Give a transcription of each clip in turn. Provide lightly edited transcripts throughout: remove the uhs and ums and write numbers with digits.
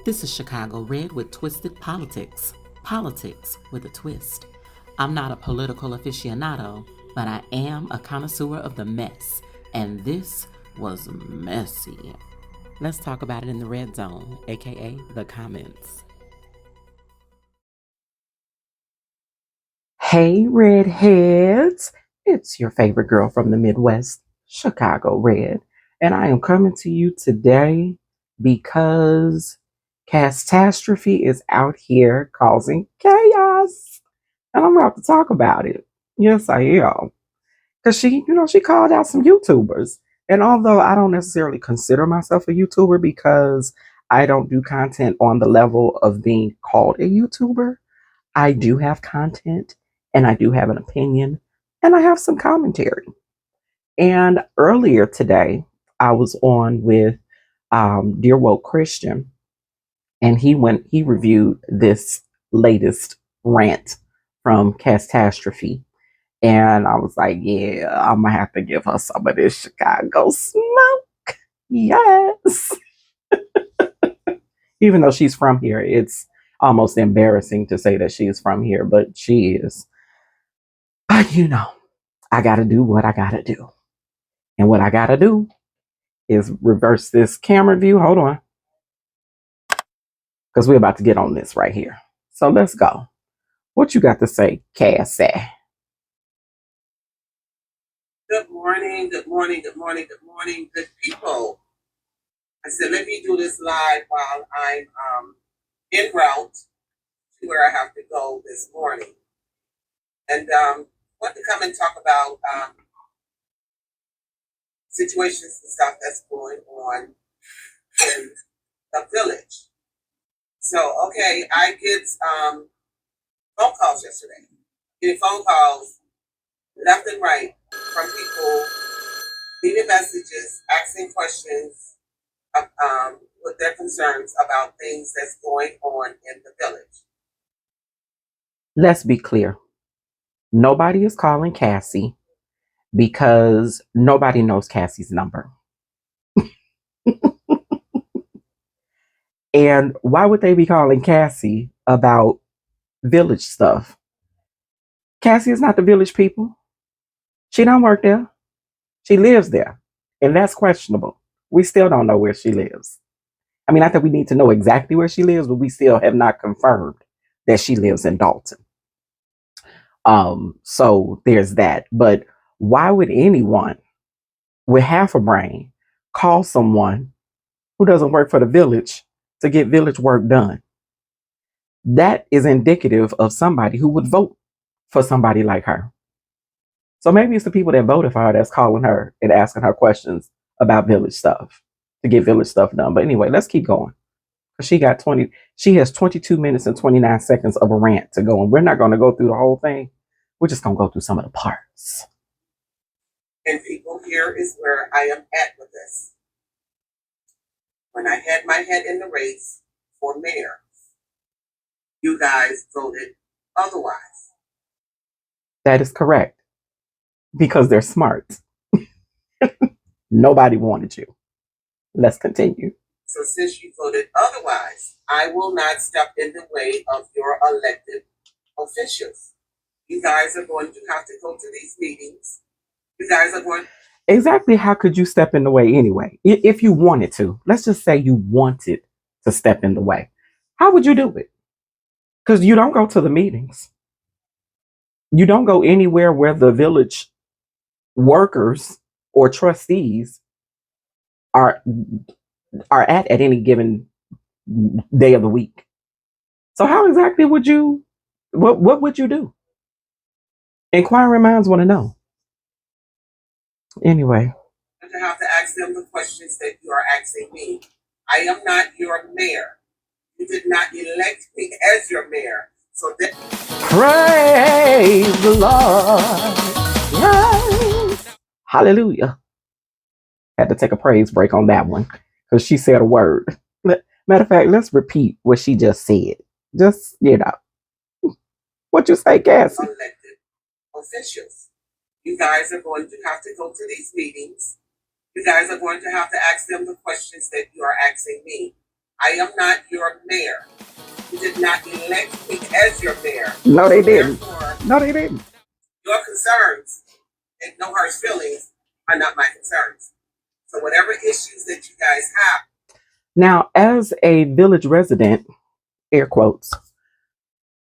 This is Chicago Red with Twisted Politics. Politics with a twist. I'm not a political aficionado, but I am a connoisseur of the mess, and this was messy. Let's talk about it in the red zone, aka the comments. Hey, redheads! It's your favorite girl from the Midwest, Chicago Red, and I am coming to you today because catastrophe is out here causing chaos, and I'm about to talk about it. Yes, I am, because she called out some YouTubers, and although I don't necessarily consider myself a YouTuber because I don't do content on the level of being called a YouTuber, I do have content and I do have an opinion and I have some commentary. And earlier today, I was on with Dear Woke Christian, and he reviewed this latest rant from Catastrophe. And I was like, yeah, I'm gonna have to give her some of this Chicago smoke. Yes. Even though she's from here, it's almost embarrassing to say that she is from here, but she is. But I gotta do what I gotta do. And what I gotta do is reverse this camera view. Hold on. Because we're about to get on this right here. So let's go. What you got to say, Cassie? Good morning, good morning, good morning, good morning, good people. I said, let me do this live while I'm en route to where I have to go this morning. And want to come and talk about situations and stuff that's going on in the village. So, okay, I get phone calls yesterday. Getting phone calls left and right from people leaving messages, asking questions with their concerns about things that's going on in the village. Let's be clear. Nobody is calling Cassie because nobody knows Cassie's number. And why would they be calling Cassie about village stuff? Cassie is not the village people. She don't work there. She lives there. And that's questionable. We still don't know where she lives. I mean, I think we need to know exactly where she lives, but we still have not confirmed that she lives in Dolton. So there's that. But why would anyone with half a brain call someone who doesn't work for the village to get village work done? That is indicative of somebody who would vote for somebody like her. So maybe it's the people that voted for her that's calling her and asking her questions about village stuff to get village stuff done. But anyway, let's keep going. She has 22 minutes and 29 seconds of a rant to go, and we're not going to go through the whole thing. We're just going to go through some of the parts. And people, here is where I am at with this. When I had my head in the race for mayor, you guys voted otherwise. That is correct. Because they're smart. Nobody wanted you. Let's continue. So since you voted otherwise, I will not step in the way of your elected officials. You guys are going to have to go to these meetings. You guys are going. Exactly how could you step in the way anyway? If you wanted to, let's just say you wanted to step in the way. How would you do it? Because you don't go to the meetings. You don't go anywhere where the village workers or trustees are at any given day of the week. So how exactly would you, what would you do? Inquiring minds want to know. Anyway. To have to ask them the questions that you are asking me. I am not your mayor. You did not elect me as your mayor. So that praise the Lord. Yes. Hallelujah. Had to take a praise break on that one because she said a word. Matter of fact, let's repeat what she just said. Just, what you say, Cassie? Elected officials. You guys are going to have to go to these meetings. You guys are going to have to ask them the questions that you are asking me. I am not your mayor. You did not elect me as your mayor. No, they So didn't. therefore, No, they didn't. your concerns and no harsh feelings are not my concerns. So whatever issues that you guys have. Now, as a village resident, air quotes,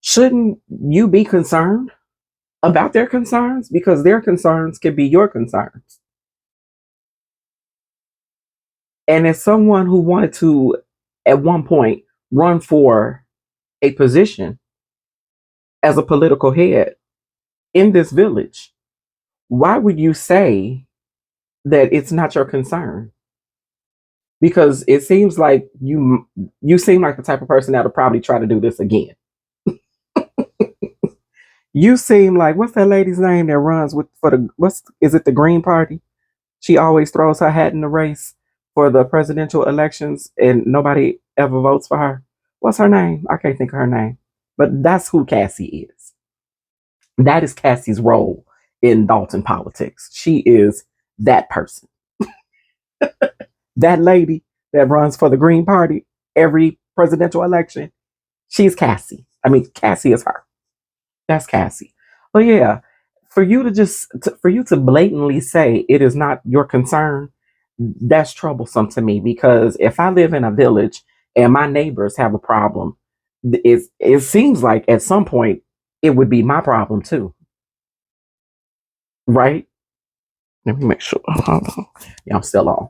shouldn't you be concerned about their concerns? Because their concerns can be your concerns. And as someone who wanted to, at one point, run for a position as a political head in this village, why would you say that it's not your concern? Because it seems like you seem like the type of person that'll probably try to do this again. You seem like, what's that lady's name that runs with for the what's is it the Green Party? She always throws her hat in the race for the presidential elections and nobody ever votes for her. What's her name? I can't think of her name. But that's who Cassie is. That is Cassie's role in Dolton politics. She is that person. That lady that runs for the Green Party every presidential election, she's Cassie. I mean, Cassie is her. That's Cassie. But yeah, for you to blatantly say it is not your concern, that's troublesome to me because if I live in a village and my neighbors have a problem, it seems like at some point it would be my problem too, right? Let me make sure. Hold on. Yeah, I'm still on.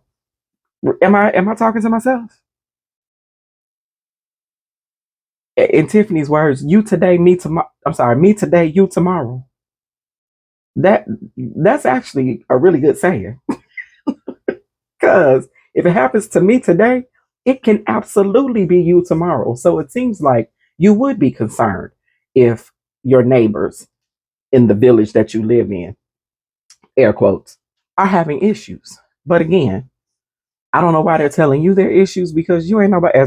Am I talking to myself? In Tiffany's words, you today, me tomorrow. I'm sorry, me today, you tomorrow. That that's actually a really good saying. Because if it happens to me today, it can absolutely be you tomorrow. So it seems like you would be concerned if your neighbors in the village that you live in, air quotes, are having issues. But again, I don't know why they're telling you their issues because you ain't nobody.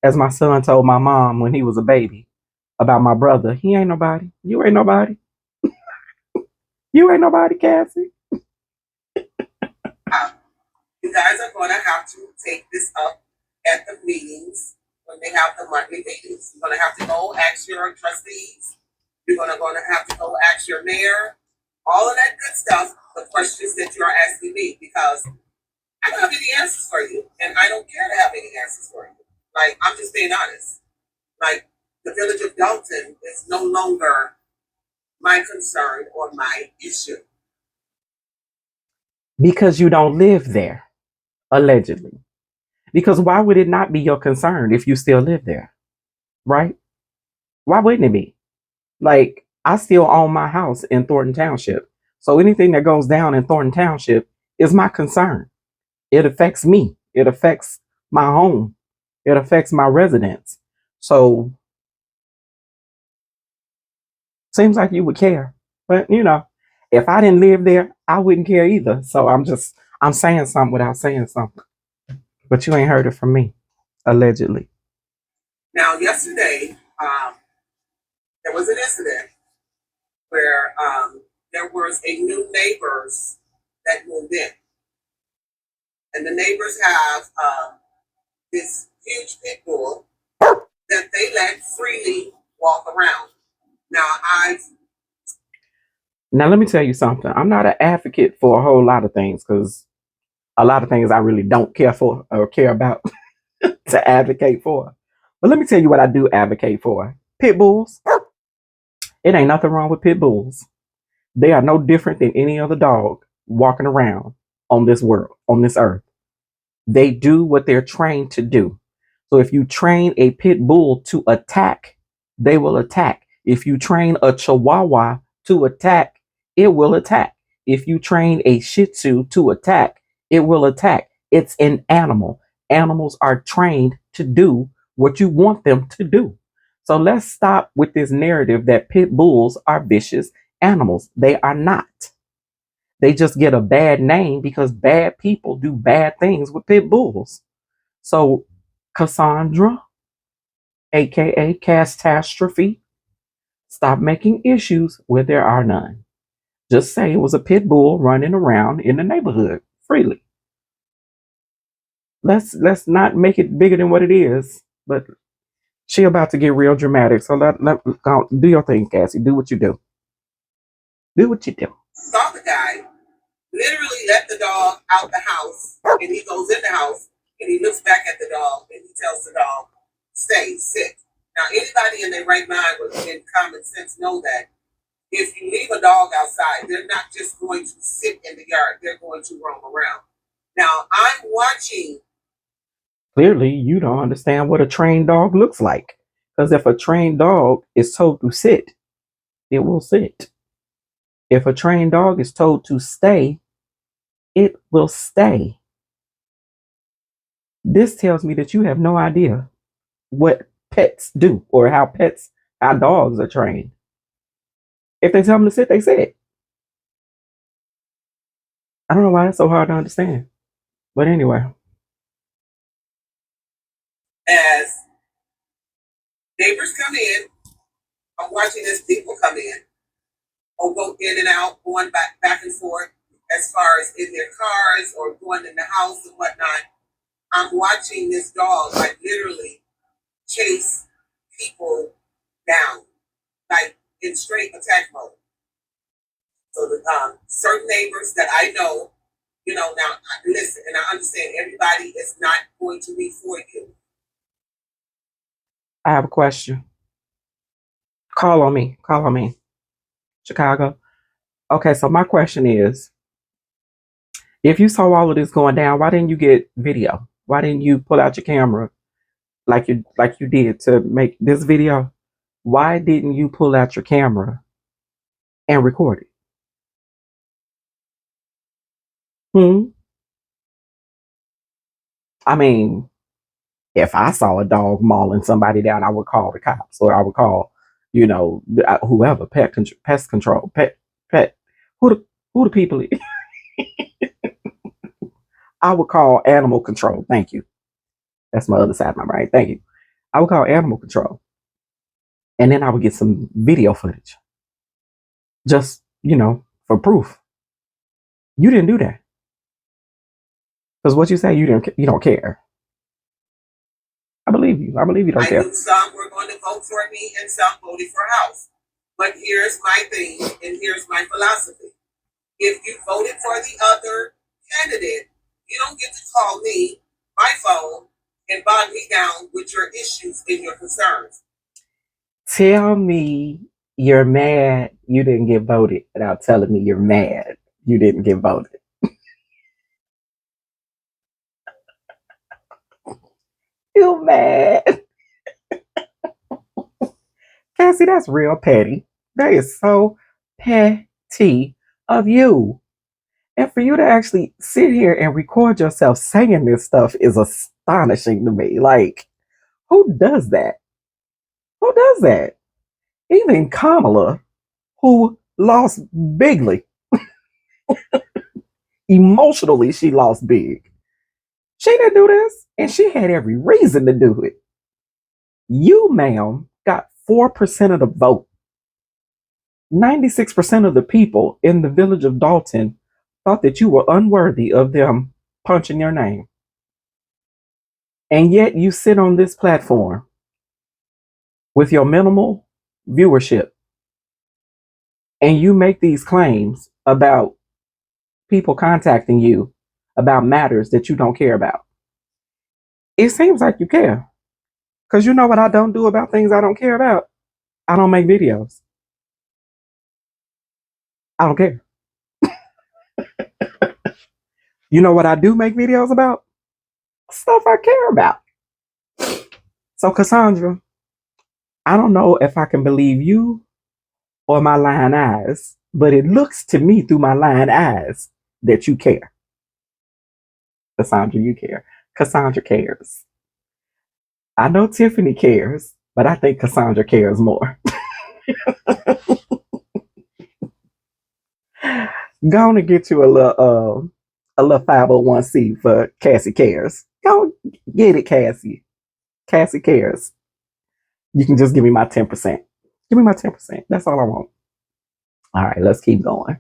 As my son told my mom when he was a baby about my brother, he ain't nobody. You ain't nobody. You ain't nobody, Cassie. You guys are going to have to take this up at the meetings when they have the monthly meetings. You're going to have to go ask your trustees. You're going to have to go ask your mayor. All of that good stuff, the questions that you're asking me, because I don't have any answers for you, and I don't care to have any answers for you. Like, I'm just being honest. Like, the village of Dolton is no longer my concern or my issue. Because you don't live there, allegedly. Because why would it not be your concern if you still live there? Right? Why wouldn't it be? Like, I still own my house in Thornton Township. So anything that goes down in Thornton Township is my concern. It affects me. It affects my home. It affects my residents. So seems like you would care. But if I didn't live there, I wouldn't care either. So I'm saying something without saying something. But you ain't heard it from me, allegedly. Now, yesterday, there was an incident where there was a new neighbors that moved in. And the neighbors have this huge pit bull that they let freely walk around. Now let me tell you something. I'm not an advocate for a whole lot of things because a lot of things I really don't care for or care about to advocate for. But let me tell you what I do advocate for. Pit bulls. It ain't nothing wrong with pit bulls. They are no different than any other dog walking around on this world, on this earth. They do what they're trained to do. So if you train a pit bull to attack, they will attack. If you train a chihuahua to attack, it will attack. If you train a shih tzu to attack, it will attack. It's an animal. Animals are trained to do what you want them to do. So let's stop with this narrative that pit bulls are vicious animals. They are not. They just get a bad name because bad people do bad things with pit bulls. So, Cassaundra, aka Catastrophe, stop making issues where there are none. Just say it was a pit bull running around in the neighborhood freely. Let's not make it bigger than what it is. But she about to get real dramatic. So let go, do your thing, Cassie. Do what you do. Do what you do. Saw the guy literally let the dog out the house, and he goes in the house and he looks back at the dog and he tells the dog, "Stay, sit." Now, anybody in their right mind with in common sense know that if you leave a dog outside, they're not just going to sit in the yard; they're going to roam around. Now, I'm watching. Clearly, you don't understand what a trained dog looks like. Because if a trained dog is told to sit, it will sit. If a trained dog is told to stay, it will stay. This tells me that you have no idea what pets do or how dogs are trained. If they tell them to sit, they sit. I don't know why it's so hard to understand. But anyway, As neighbors come in, I'm watching as people come in or go in and out, going back and forth as far as in their cars or going in the house and whatnot. I'm watching this dog like literally chase people down, like in straight attack mode. So the certain neighbors that I know, now listen, and I understand everybody is not going to be for you. I have a question. Call on me. Call on me. Chicago. Okay, so my question is, if you saw all of this going down, why didn't you get video? Why didn't you pull out your camera like you did to make this video? Why didn't you pull out your camera and record it? Hmm? I mean, if I saw a dog mauling somebody down, I would call the cops or I would call, whoever, pest control, pet, who the people. I would call animal control. Thank you. That's my other side of my brain. Thank you. I would call animal control, and then I would get some video footage, just for proof. You didn't do that because what you say you don't care. I believe you. I believe you don't I care. knew some were going to vote for me and some voted for House. But here's my thing and here's my philosophy. If you voted for the other candidate, you don't get to call me, my phone, and bog me down with your issues and your concerns. Tell me you're mad you didn't get voted without telling me you're mad you didn't get voted. You mad. Cassie, that's real petty. That is so petty of you. And for you to actually sit here and record yourself saying this stuff is astonishing to me. Like, who does that? Who does that? Even Kamala, who lost bigly, emotionally, she lost big. She didn't do this, and she had every reason to do it. You, ma'am, got 4% of the vote. 96% of the people in the village of Dolton thought that you were unworthy of them punching your name. And yet you sit on this platform with your minimal viewership and you make these claims about people contacting you about matters that you don't care about. It seems like you care. Because you know what I don't do about things I don't care about? I don't make videos. I don't care. You know what I do make videos about? Stuff I care about. So, Cassaundra, I don't know if I can believe you or my lying eyes, but it looks to me through my lying eyes that you care. Cassaundra, you care. Cassaundra cares. I know Tiffany cares, but I think Cassaundra cares more. Go on and get you a little 501c for Cassie Cares. Go get it, Cassie. Cassie Cares. You can just give me my 10%. Give me my 10%. That's all I want. All right, let's keep going.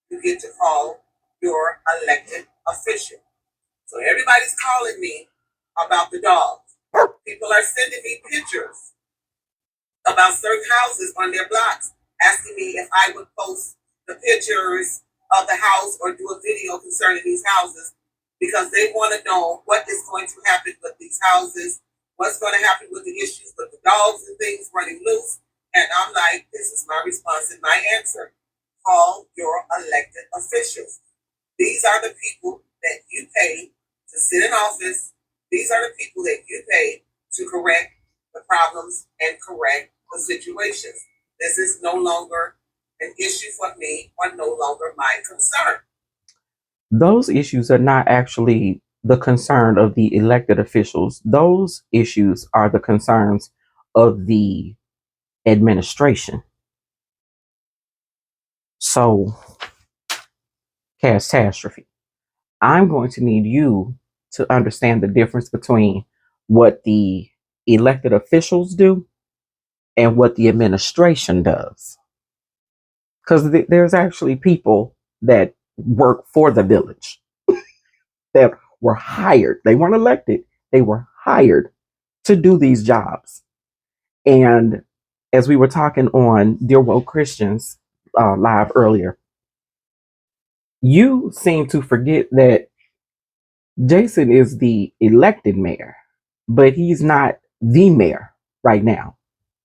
You get to call your elected official. So everybody's calling me about the dogs. People are sending me pictures about certain houses on their blocks, asking me if I would post the pictures of the house or do a video concerning these houses because they want to know what is going to happen with these houses, what's going to happen with the issues with the dogs and things running loose. And I'm like, this is my response and my answer. Call your elected officials. These are the people that you pay to sit in office. These are the people that you pay to correct the problems and correct the situations. This is no longer an issue for me or no longer my concern. Those issues are not actually the concern of the elected officials. Those issues are the concerns of the administration. So, catastrophe. I'm going to need you to understand the difference between what the elected officials do and what the administration does. Because there's actually people that work for the village that were hired. They weren't elected, they were hired to do these jobs. And as we were talking on Dear Woke Christians live earlier, you seem to forget that Jason is the elected mayor, but he's not the mayor right now.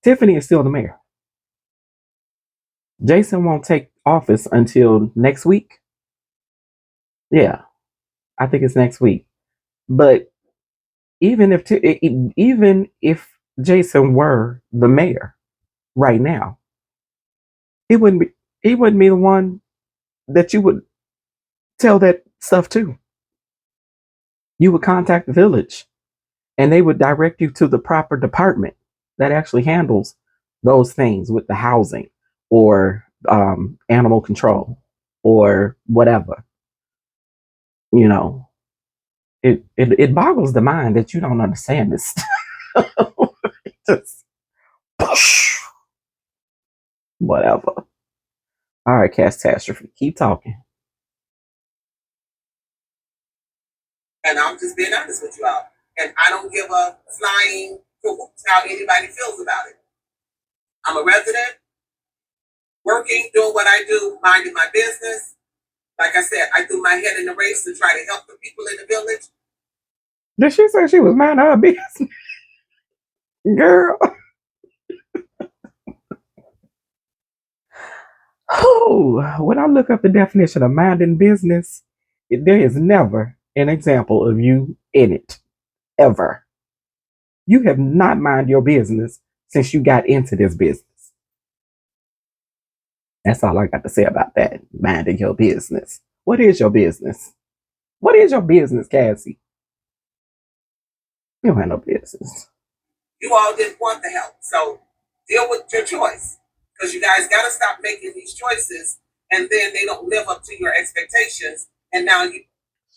Tiffany is still the mayor. Jason won't take office until next week. Yeah, I think it's next week. But even if Jason were the mayor right now, he wouldn't be the one that you would tell that stuff to. You would contact the village and they would direct you to the proper department that actually handles those things with the housing or animal control or whatever. You know, it boggles the mind that you don't understand this. Just push, whatever. All right, catastrophe. Keep talking. And I'm just being honest with you all. And I don't give a flying how anybody feels about it. I'm a resident, working, doing what I do, minding my business. Like I said, I threw my head in the race to try to help the people in the village. Did she say she was minding her business? Girl. Oh, when I look up the definition of minding business, there is never an example of you in it. Ever. You have not mind your business since you got into this business. That's all I got to say about that. Minding your business. What is your business? What is your business, Cassie? You don't have no business. You all didn't want the help. So deal with your choice. Because you guys got to stop making these choices and then they don't live up to your expectations. And now you.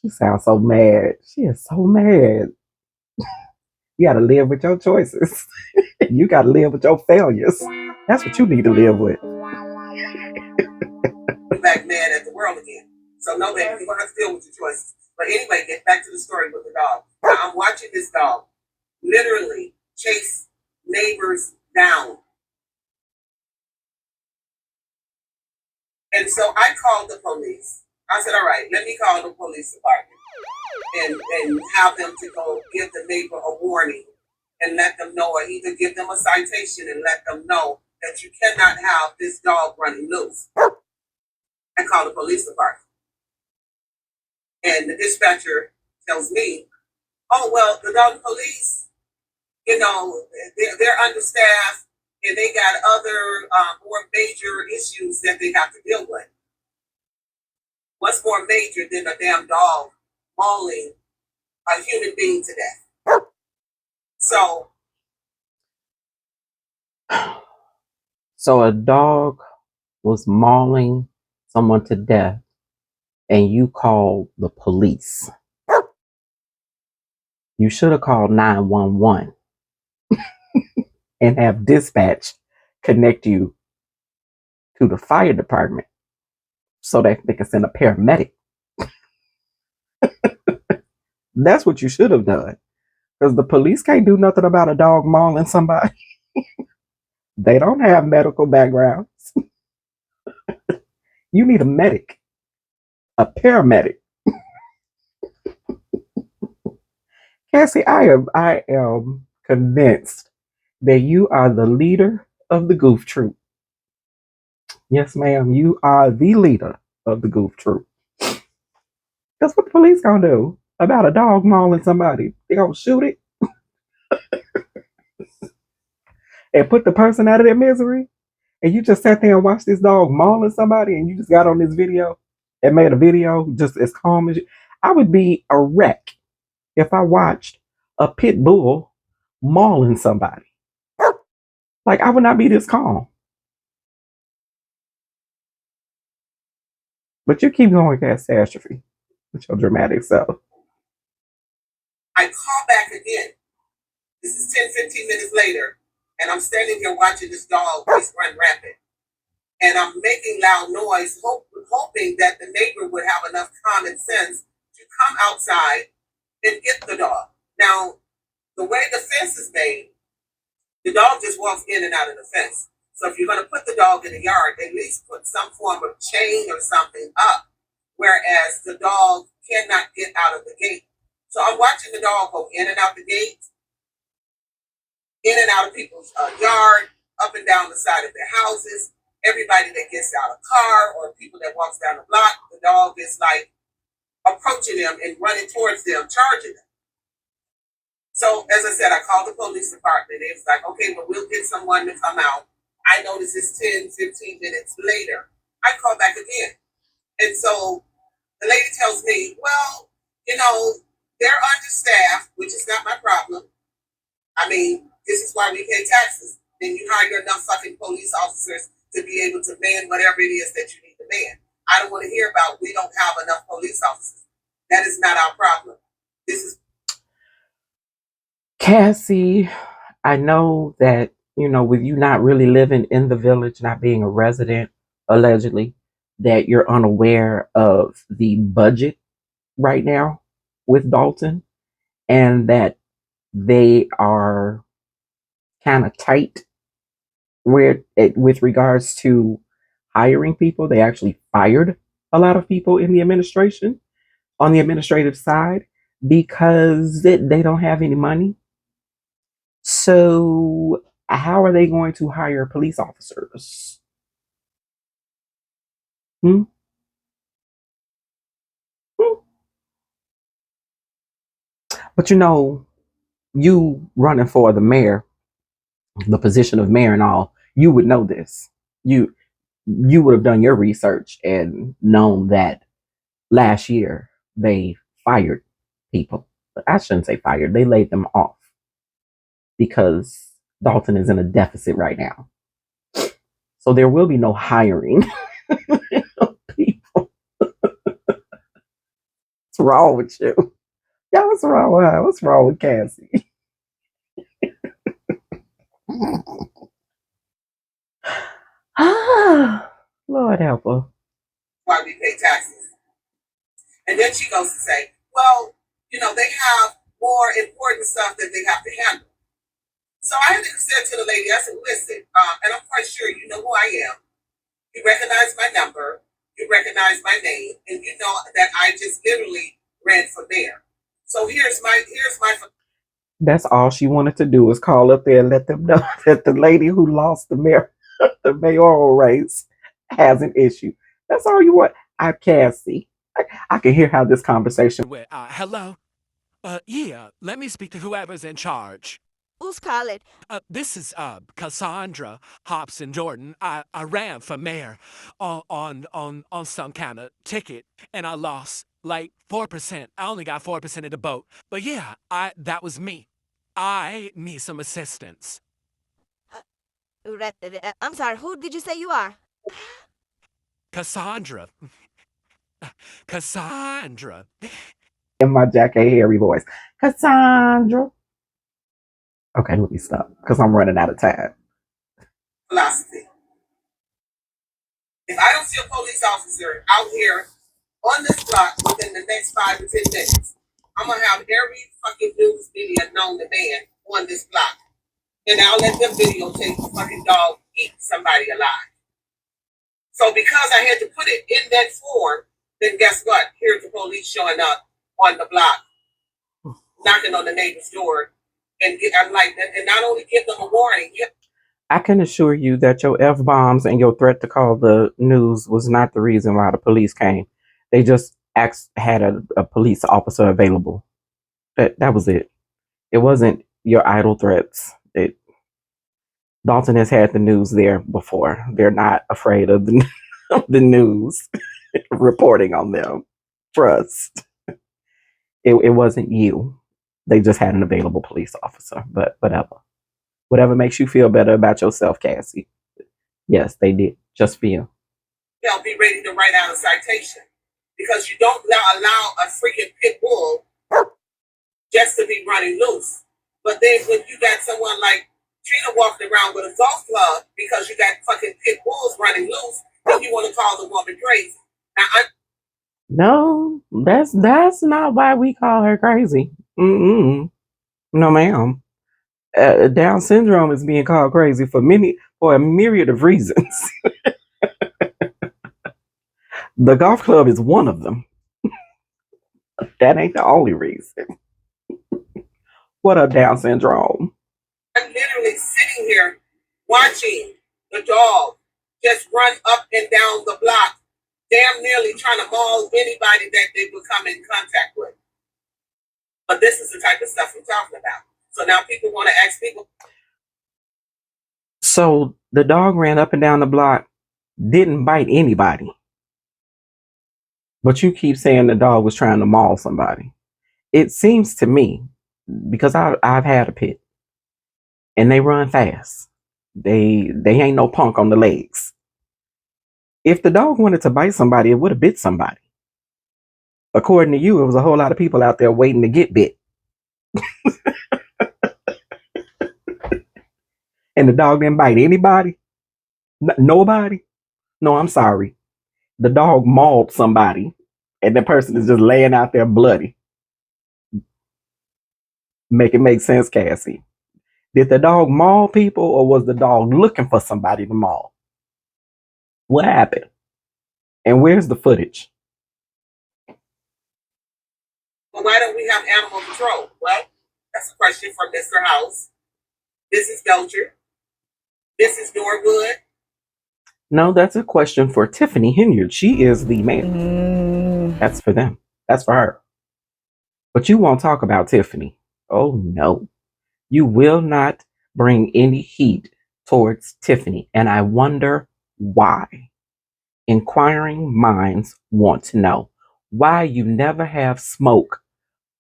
She sounds so mad. She is so mad. You got to live with your choices. You got to live with your failures. That's what you need to live with. Back mad at the world again. So no, baby, you're gonna have to deal with your choices. But anyway, get back to the story with the dog. Now, I'm watching this dog literally chase neighbors down. And so I called the police. I said, all right, let me call the police department and have them to go give the neighbor a warning and let them know, or either give them a citation and let them know that you cannot have this dog running loose. I called the police department. And the dispatcher tells me, oh, well, the Dolton police, you know, they're understaffed and they got other more major issues that they have to deal with. What's more major than a damn dog mauling a human being to death? So a dog was mauling someone to death and you called the police. You should have called 911 and have dispatch connect you to the fire department so that they can send a paramedic. That's what you should have done. Because the police can't do nothing about a dog mauling somebody. They don't have medical backgrounds. You need a medic, a paramedic. Cassie, I am convinced that you are the leader of the goof troop. Yes, ma'am, you are the leader of the goof troop. That's what the police gonna do about a dog mauling somebody. They gonna shoot it and put the person out of their misery. And you just sat there and watched this dog mauling somebody, and you just got on this video and made a video just as calm as you. I would be a wreck if I watched a pit bull mauling somebody. Like, I would not be this calm. But you keep going, Catastrophe, with your dramatic self. I call back again. This is 10, 15 minutes later, and I'm standing here watching this dog just run rampant. And I'm making loud noise, hoping that the neighbor would have enough common sense to come outside and get the dog. Now, the way the fence is made, the dog just walks in and out of the fence. So if you're going to put the dog in the yard, at least put some form of chain or something up, whereas the dog cannot get out of the gate. So I'm watching the dog go in and out the gate, in and out of people's yard, up and down the side of their houses. Everybody that gets out of a car or people that walks down the block, the dog is like approaching them and running towards them, charging them. So as I said, I called the police department. It was like, okay, well, we'll get someone to come out. I notice it's 10, 15 minutes later. I call back again. And so the lady tells me, well, they're understaffed, which is not my problem. I mean, this is why we pay taxes. Then you hire enough fucking police officers to be able to man whatever it is that you need to man. I don't want to hear about we don't have enough police officers. That is not our problem. This is Cassie, I know that, with you not really living in the village, not being a resident, allegedly, that you're unaware of the budget right now with Dolton, and that they are kind of tight with regards to hiring people. They actually fired a lot of people in the administration on the administrative side because they don't have any money. So how are they going to hire police officers? Hmm? Hmm? But you running for the mayor, the position of mayor and all, you would know this. You would have done your research and known that last year they fired people. But I shouldn't say fired, they laid them off because Dolton is in a deficit right now. So there will be no hiring of people. What's wrong with you? Yeah, what's wrong with her? What's wrong with Cassie? Lord help her. why we pay taxes. And then she goes to say, well, they have more important stuff that they have to handle. So I had to say to the lady, I said, listen, and I'm quite sure you know who I am. You recognize my number, you recognize my name, and you know that I just literally ran for mayor. So here's my. That's all she wanted to do was call up there and let them know that the lady who lost the mayoral race has an issue. That's all you want. I can't see. I can hear how this conversation. Hello? Yeah, let me speak to whoever's in charge. Who's calling? This is Cassaundra Hopson Jordan. I ran for mayor on some kind of ticket, and I lost like 4%. I only got 4% of the vote. But yeah, that was me. I need some assistance. I'm sorry, who did you say you are? Cassaundra. Cassaundra. In my Jack A. Harry voice. Cassandra. Okay, let me stop because I'm running out of time. Philosophy. If I don't see a police officer out here on this block within the next 5 to 10 minutes, I'm gonna have every fucking news media known to man on this block, and I'll let them videotape the fucking dog eat somebody alive. So because I had to put it in that form, then guess what? Here's the police showing up on the block, knocking on the neighbor's door, and I'm like, and not only give them a warning. I can assure you that your F-bombs and your threat to call the news was not the reason why the police came. They just had a police officer available. That was it. It wasn't your idle threats. Dolton has had the news there before. They're not afraid of the news reporting on them. Trust. It wasn't you. They just had an available police officer. But whatever makes you feel better about yourself, Cassie. Yes, they did. Just for you. They'll be ready to write out a citation because you don't allow a freaking pit bull just to be running loose. But then when you got someone like Trina walking around with a golf club because you got fucking pit bulls running loose, then you want to call the woman crazy. No, that's not why we call her crazy. No, ma'am. Down syndrome is being called crazy for a myriad of reasons. The golf club is one of them. That ain't the only reason. What up, Down syndrome? I'm literally sitting here watching the dog just run up and down the block, damn nearly trying to maul anybody that they would come in contact with. But this is the type of stuff we're talking about. So now people want to ask people. So the dog ran up and down the block, didn't bite anybody. But you keep saying the dog was trying to maul somebody. It seems to me, because I've had a pit, and they run fast. They ain't no punk on the legs. If the dog wanted to bite somebody, it would have bit somebody. According to you, it was a whole lot of people out there waiting to get bit. And the dog didn't bite anybody? Nobody? No, I'm sorry. The dog mauled somebody, and the person is just laying out there bloody. Make it make sense, Cassie. Did the dog maul people, or was the dog looking for somebody to maul? What happened? And where's the footage? Well, why don't we have animal control? Well, that's a question from Mr. House. This is Belcher. This is Norwood. No, that's a question for Tiffany Hinyard. She is the man. That's for them. That's for her. But you won't talk about Tiffany. Oh, no. You will not bring any heat towards Tiffany. And I wonder why. Inquiring minds want to know why you never have smoke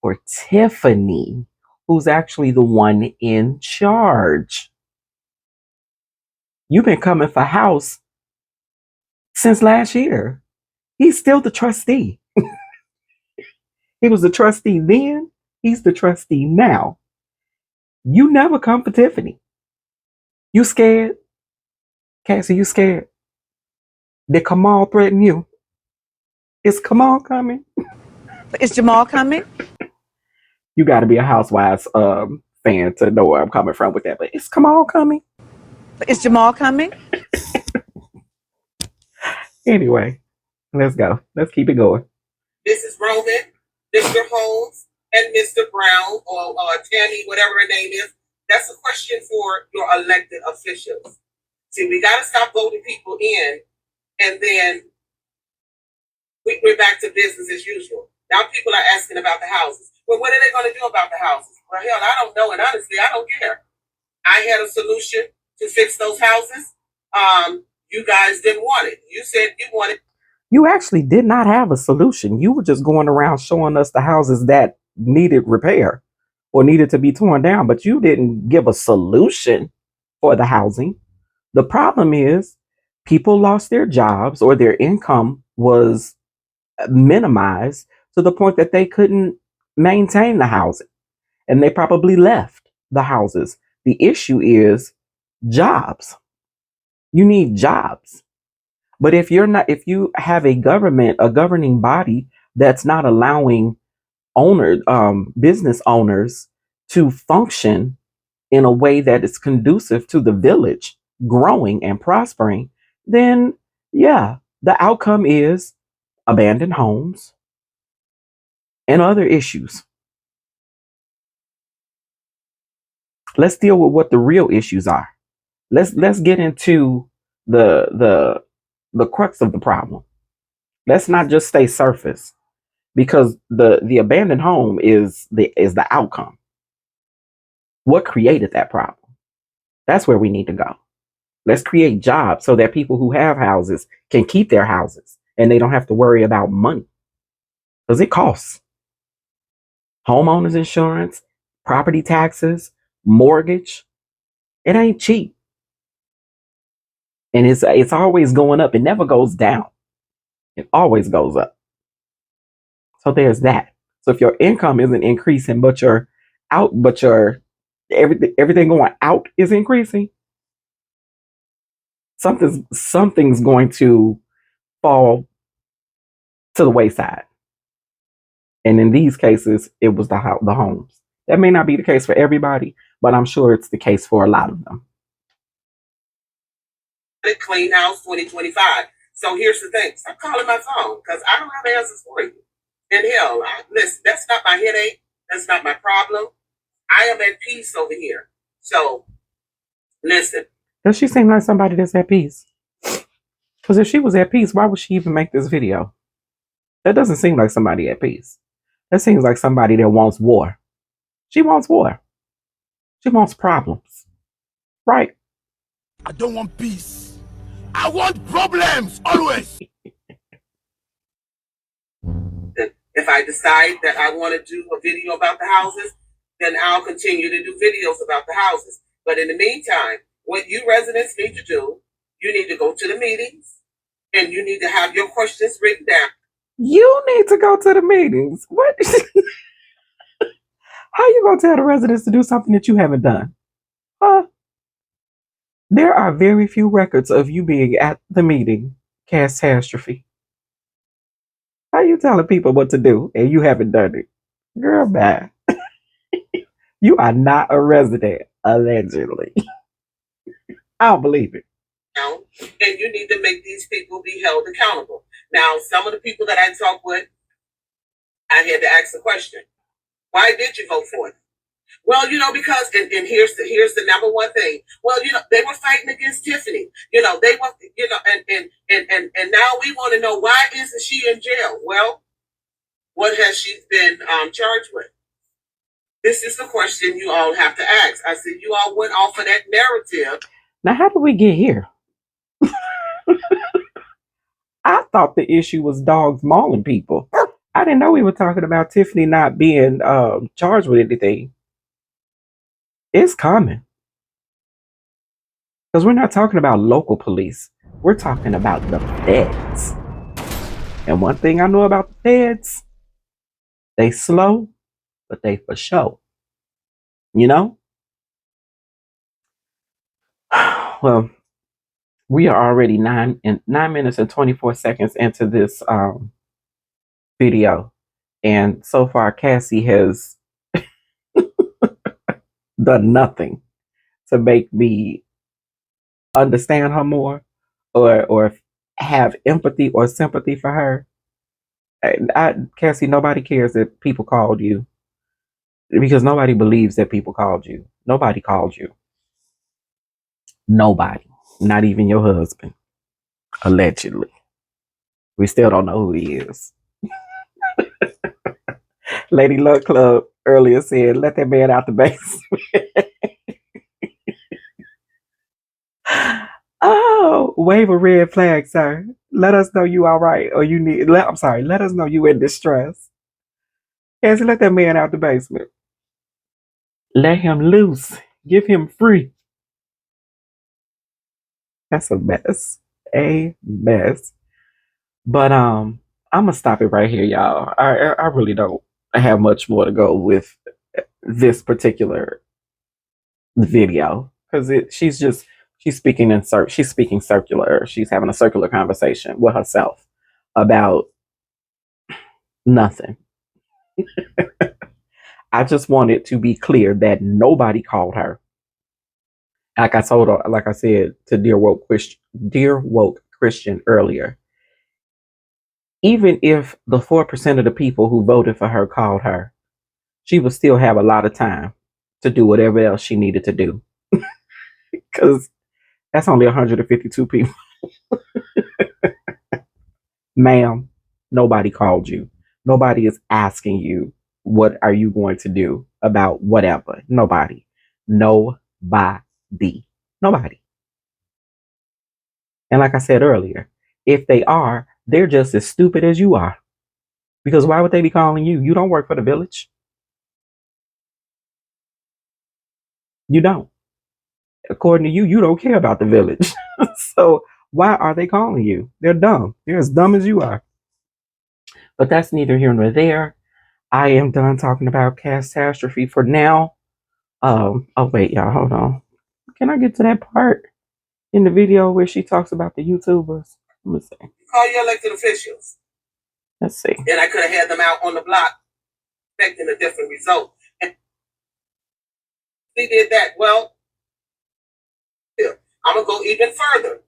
for Tiffany, who's actually the one in charge. You've been coming for House since last year. He's still the trustee. He was the trustee then. He's the trustee now. You never come for Tiffany. You scared? Cassie, you scared? Did Kamal threaten you? Is Kamal coming? Is Jamal coming? You got to be a Housewives fan to know where I'm coming from with that. But is Kamal coming? Is Jamal coming? Anyway, let's go. Let's keep it going. This is Roman, Mr. Holmes, and Mr. Brown, or Tammy, whatever her name is. That's a question for your elected officials. See, we got to stop voting people in, and then we're back to business as usual. Now people are asking about the houses. Well, what are they going to do about the houses? Well, hell, I don't know, and honestly, I don't care. I had a solution to fix those houses. You guys didn't want it. You said you wanted. You actually did not have a solution. You were just going around showing us the houses that needed repair or needed to be torn down, but you didn't give a solution for the housing. The problem is people lost their jobs or their income was minimized to the point that they couldn't maintain the housing, and they probably left the houses. The issue is jobs. You need jobs. But if you have a governing body that's not allowing business owners to function in a way that is conducive to the village growing and prospering, then yeah, the outcome is abandoned homes and other issues. Let's deal with what the real issues are. Let's get into the crux of the problem. Let's not just stay surface, because the abandoned home is the outcome. What created that problem? That's where we need to go. Let's create jobs so that people who have houses can keep their houses and they don't have to worry about money, because it costs. Homeowners insurance, property taxes, mortgage, it ain't cheap. And it's always going up. It never goes down. It always goes up. So there's that. So if your income isn't increasing, but your everything going out is increasing, something's going to fall to the wayside. And in these cases, it was the homes. That may not be the case for everybody, but I'm sure it's the case for a lot of them. Clean House 2025. So here's the thing. Stop calling my phone, because I don't have answers for you. And hell, listen, that's not my headache. That's not my problem. I am at peace over here. So listen. Does she seem like somebody that's at peace? Because if she was at peace, why would she even make this video? That doesn't seem like somebody at peace. That seems like somebody that wants war. She wants war. She wants problems. Right. I don't want peace. I want problems, always. If I decide that I want to do a video about the houses, then I'll continue to do videos about the houses. But in the meantime, what you residents need to do, you need to go to the meetings and you need to have your questions written down. You need to go to the meetings. What? How you gonna tell the residents to do something that you haven't done? Huh? There are very few records of you being at the meeting, Catastrophe. How you telling people what to do and you haven't done it? Girl, bye. You are not a resident, allegedly. I don't believe it. And you need to make these people be held accountable. Now, some of the people that I talk with, I had to ask the question, why did you vote for it? Well, because, and here's the number one thing. Well, they were fighting against Tiffany. They were, and now we want to know, why isn't she in jail? Well, what has she been charged with? This is the question you all have to ask. I said, you all went off of that narrative. Now, how did we get here? I thought the issue was dogs mauling people. I didn't know we were talking about Tiffany not being charged with anything. It's coming. Because we're not talking about local police. We're talking about the feds. And one thing I know about the feds, they slow, but they for sure. Well, we are already 9 minutes and 24 seconds into this video. And so far, Cassie has done nothing to make me understand her more or have empathy or sympathy for her. Cassie, nobody cares that people called you, because nobody believes that people called you. Nobody called you. Nobody. Not even your husband. Allegedly. We still don't know who he is. Lady Luck Club earlier said, let that man out the basement. Oh, wave a red flag, sir. Let us know you all right, or you need. Let us know you in distress. Cassie, let that man out the basement. Let him loose. Give him free. That's a mess. A mess. But I'm gonna stop it right here, y'all. I really don't have much more to go with this particular video, because she's speaking circular. She's having a circular conversation with herself about nothing. I just wanted to be clear that nobody called her. Like I told her, like I said to Dear Woke Christian earlier, even if the 4% of the people who voted for her called her, she would still have a lot of time to do whatever else she needed to do. Because that's only 152 people. Ma'am, nobody called you. Nobody is asking you, what are you going to do about whatever? Nobody. Nobody. Nobody. And like I said earlier, if they are, they're just as stupid as you are. Because why would they be calling you? You don't work for the village. You don't. According to you, you don't care about the village. So why are they calling you? They're dumb. They're as dumb as you are. But that's neither here nor there. I am done talking about catastrophe for now. Oh wait, y'all, hold on. Can I get to that part in the video where she talks about the YouTubers? Let me see. Call your elected officials. Let's see. And I could have had them out on the block expecting a different result. And they did that. Well, I'm gonna go even further.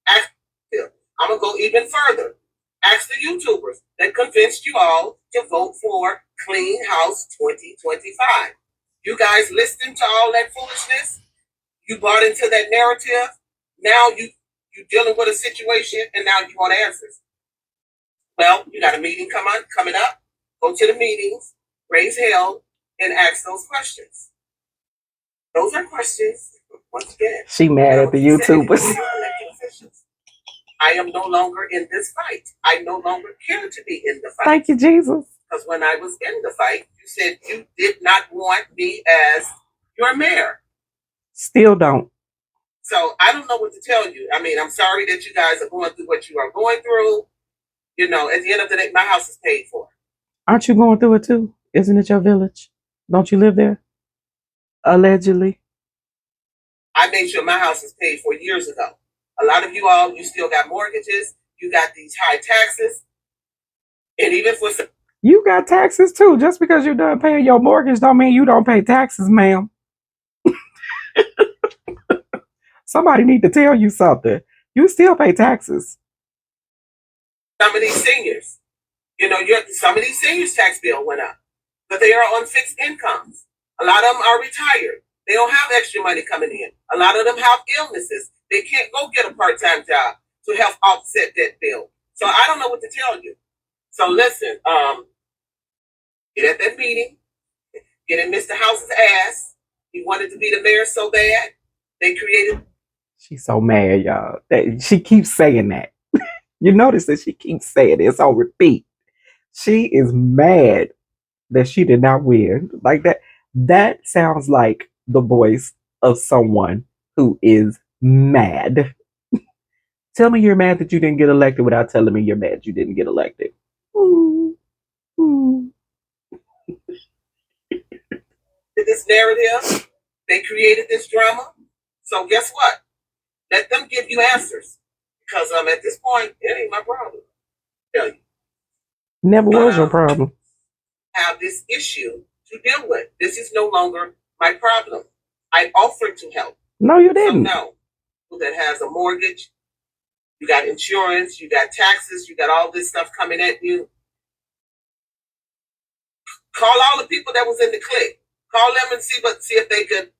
I'm gonna go even further. Ask the YouTubers that convinced you all to vote for Clean House 2025. You guys listened to all that foolishness. You bought into that narrative. Now you're dealing with a situation, and now you want answers. Well, you got a meeting coming up. Go to the meetings, raise hell, and ask those questions. Those are questions. Once again, she mad at the YouTubers. I am no longer in this fight. I no longer care to be in the fight. Thank you, Jesus. Because when I was in the fight, you said you did not want me as your mayor. Still don't. So I don't know what to tell you. I mean, I'm sorry that you guys are going through what you are going through. You know, at the end of the day, my house is paid for. Aren't you going through it too? Isn't it your village? Don't you live there? Allegedly. I made sure my house is paid for years ago. A lot of you all, you still got mortgages. You got these high taxes. And even for some... You got taxes too. Just because you're done paying your mortgage don't mean you don't pay taxes, ma'am. Somebody need to tell you something. You still pay taxes. Some of these seniors, you know, some of these seniors' tax bill went up, but they are on fixed incomes. A lot of them are retired. They don't have extra money coming in. A lot of them have illnesses. They can't go get a part-time job to help offset that bill. So I don't know what to tell you. So listen, get at that meeting, get in Mr. House's ass. He wanted to be the mayor so bad. They created... She's so mad, y'all. She keeps saying that. You notice that she keeps saying it. It's on repeat. She is mad that she did not win. Like that. That sounds like the voice of someone who is mad. Tell me you're mad that you didn't get elected without telling me you're mad you didn't get elected. This narrative, they created this drama. So guess what? Let them give you answers. Because at this point, it ain't my problem. I tell you. Never was your problem. Have this issue to deal with. This is no longer my problem. I offered to help. No, you didn't. So no. That has a mortgage, you got insurance, you got taxes, you got all this stuff coming at you. Call all the people that was in the clique. Call them and see if they could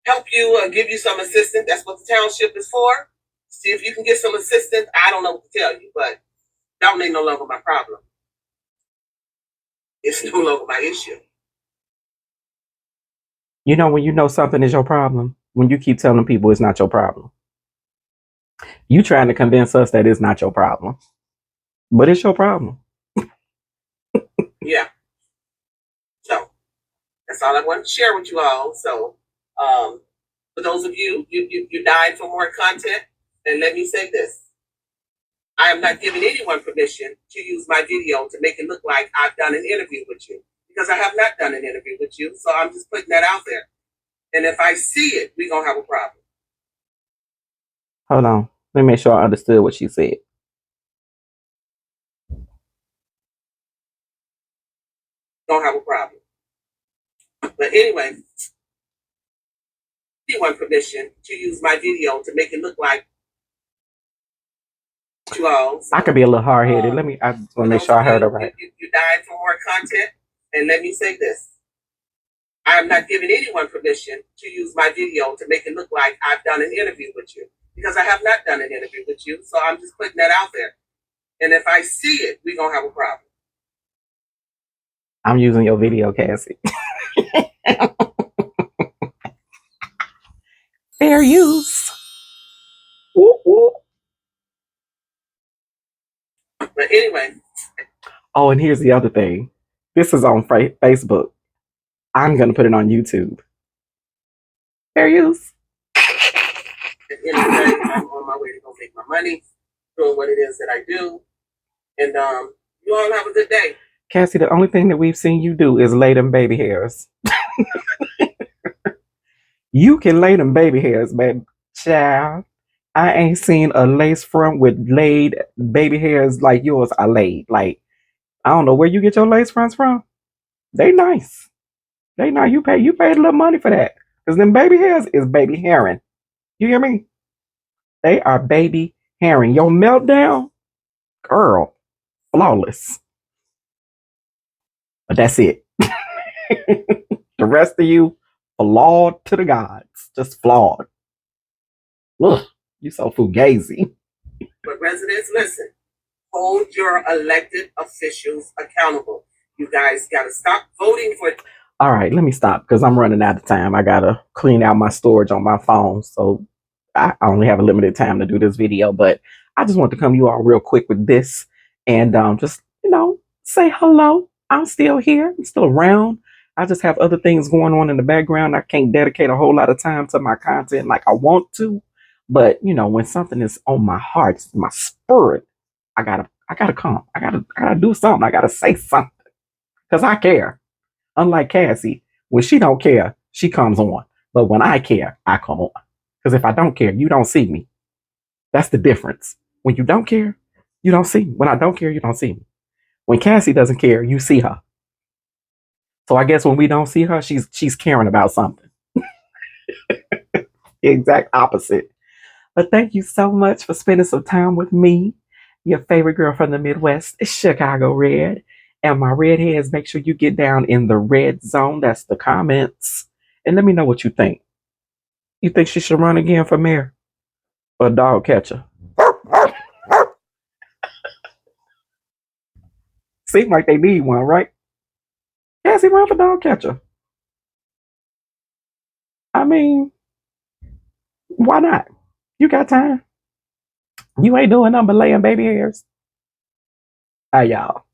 help you or give you some assistance. That's what the township is for. See if you can get some assistance. I don't know what to tell you, but that ain't no longer my problem. It's no longer my issue. You know, when you know something is your problem, when you keep telling people it's not your problem, you trying to convince us that it's not your problem, but it's your problem. Yeah. So that's all I wanted to share with you all. So for those of you died for more content, then let me say this. I am not giving anyone permission to use my video to make it look like I've done an interview with you, because I have not done an interview with you. So I'm just putting that out there. And if I see it, we're going to have a problem. Hold on. Let me make sure I understood what she said. don't have a problem. But anyway, anyone permission to use my video to make it look like you all. So, I could be a little hard headed. I just want to make sure I heard her right. You died for more content, and let me say this. I am not giving anyone permission to use my video to make it look like I've done an interview with you, because I have not done an interview with you. So I'm just putting that out there. And if I see it, we're going to have a problem. I'm using your video, Cassie. Fair use. Whoop, whoop. But anyway. Oh, and here's the other thing. This is on Facebook. I'm going to put it on YouTube. Fair use. At the end of the day, I'm on my way to go make my money, doing what it is that I do. And you all have a good day. Cassie, the only thing that we've seen you do is lay them baby hairs. You can lay them baby hairs, baby. Child, I ain't seen a lace front with laid baby hairs like yours are laid. Like, I don't know where you get your lace fronts from. They nice. They nice. You paid a little money for that. Because them baby hairs is baby herring. You hear me? They are baby herring. Your meltdown, girl, flawless. But that's it. The rest of you, flawed to the gods. Just flawed. Ugh, you so fugazi. But residents, listen. Hold your elected officials accountable. You guys got to stop voting for... All right, let me stop because I'm running out of time. I got to clean out my storage on my phone. So I only have a limited time to do this video. But I just want to come to you all real quick with this. And just, say hello. I'm still here. I'm still around. I just have other things going on in the background. I can't dedicate a whole lot of time to my content like I want to. But, when something is on my heart, my spirit, I gotta come. I gotta do something. I gotta say something. Because I care. Unlike Cassie, when she don't care, she comes on. But when I care, I come on. Because if I don't care, you don't see me. That's the difference. When you don't care, you don't see me. When I don't care, you don't see me. When Cassie doesn't care, you see her. So I guess when we don't see her, she's caring about something. Exact opposite. But thank you so much for spending some time with me, your favorite girl from the Midwest, Chicago Red. And my redheads, make sure you get down in the red zone. That's the comments. And let me know what you think. You think she should run again for mayor or dog catcher? Seems like they need one, right? Cassie, run for dog catcher. I mean, why not? You got time. You ain't doing nothing but laying baby hairs. Hi, y'all.